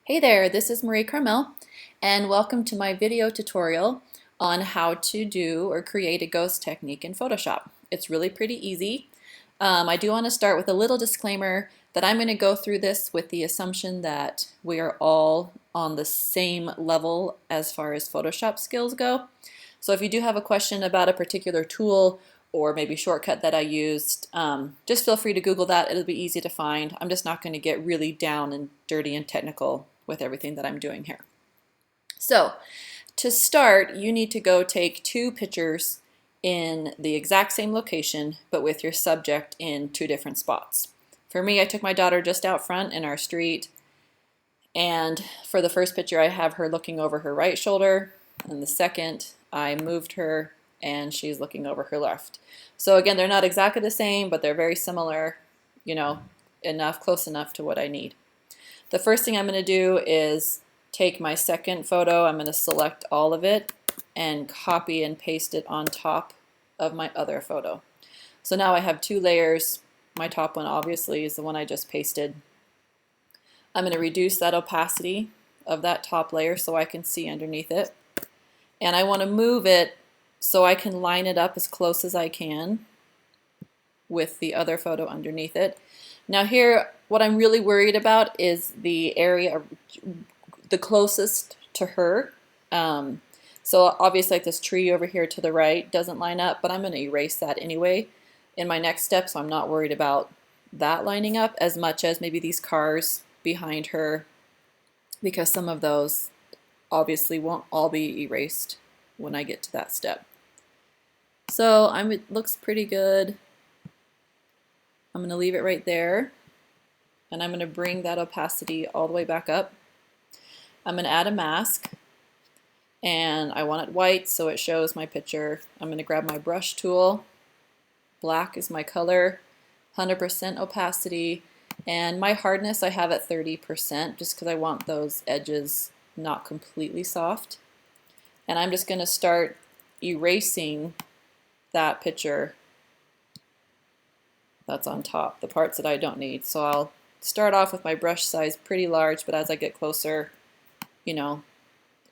Hey there, this is Marie Carmel, and welcome to my video tutorial on how to do or create a ghost technique in Photoshop. It's really pretty easy. I do want to start with a little disclaimer that I'm going to go through this with the assumption that we are all on the same level as far as Photoshop skills go. So if you do have a question about a particular tool or maybe shortcut that I used, just feel free to Google that. It'll be easy to find. I'm just not going to get really down and dirty and technical with everything that I'm doing here. So to start, you need to go take two pictures in the exact same location, but with your subject in two different spots. For me, I took my daughter just out front in our street, and for the first picture, I have her looking over her right shoulder, and the second, I moved her and she's looking over her left. So again, they're not exactly the same, but they're very similar, you know, close enough to what I need. The first thing I'm going to do is take my second photo. I'm going to select all of it and copy and paste it on top of my other photo. So now I have two layers. My top one obviously is the one I just pasted. I'm going to reduce that opacity of that top layer so I can see underneath it. And I want to move it so I can line it up as close as I can with the other photo underneath it. Now here, what I'm really worried about is the area the closest to her. So obviously like this tree over here to the right doesn't line up, but I'm going to erase that anyway in my next step, so I'm not worried about that lining up as much as maybe these cars behind her, because some of those obviously won't all be erased when I get to that step. So it looks pretty good. I'm going to leave it right there, and I'm going to bring that opacity all the way back up. I'm going to add a mask, and I want it white so it shows my picture. I'm going to grab my brush tool. Black is my color, 100% opacity, and my hardness I have at 30% just because I want those edges not completely soft. And I'm just going to start erasing that picture that's on top, the parts that I don't need. So I'll start off with my brush size pretty large, but as I get closer, you know,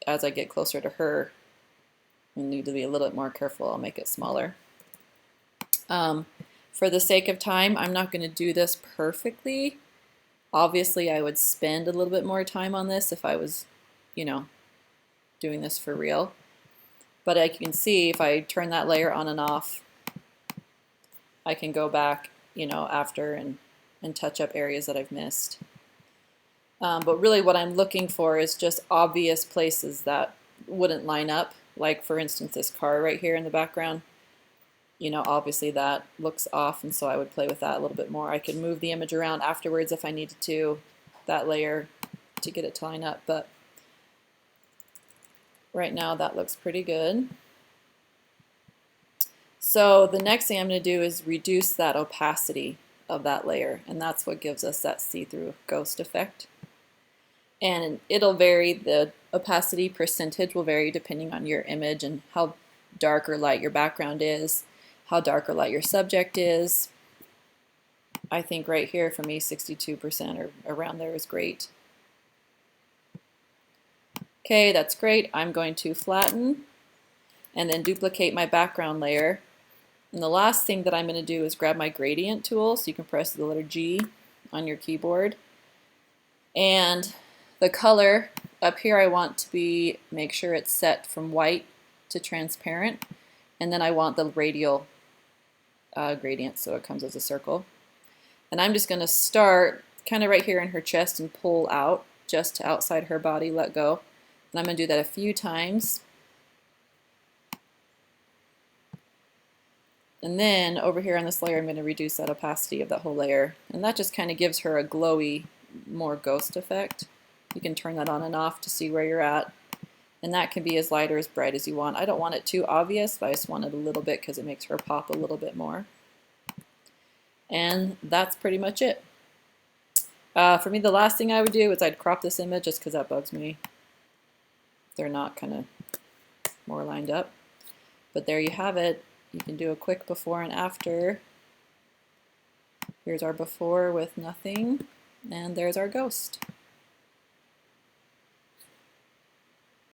as I get closer to her, I need to be a little bit more careful. I'll make it smaller. For the sake of time, I'm not going to do this perfectly. Obviously, I would spend a little bit more time on this if I was, you know, doing this for real. But as you can see, if I turn that layer on and off, I can go back, you know, after and touch up areas that I've missed. But really what I'm looking for is just obvious places that wouldn't line up. Like for instance, this car right here in the background. You know, obviously that looks off, and so I would play with that a little bit more. I could move the image around afterwards if I needed to, that layer, to get it to line up. But right now that looks pretty good. So the next thing I'm going to do is reduce that opacity of that layer, and that's what gives us that see-through ghost effect. And it'll vary, the opacity percentage will vary depending on your image and how dark or light your background is, how dark or light your subject is. I think right here for me 62% or around there is great. Okay, that's great. I'm going to flatten and then duplicate my background layer. And the last thing that I'm going to do is grab my gradient tool, so you can press the letter G on your keyboard. And the color up here I want to be, make sure it's set from white to transparent. And then I want the radial gradient so it comes as a circle. And I'm just going to start kind of right here in her chest and pull out just outside her body, let go. And I'm going to do that a few times. And then over here on this layer, I'm going to reduce that opacity of that whole layer. And that just kind of gives her a glowy, more ghost effect. You can turn that on and off to see where you're at. And that can be as light or as bright as you want. I don't want it too obvious, but I just want it a little bit because it makes her pop a little bit more. And that's pretty much it. For me, the last thing I would do is I'd crop this image just because that bugs me. They're not kind of more lined up. But there you have it. You can do a quick before and after. Here's our before with nothing, and there's our ghost.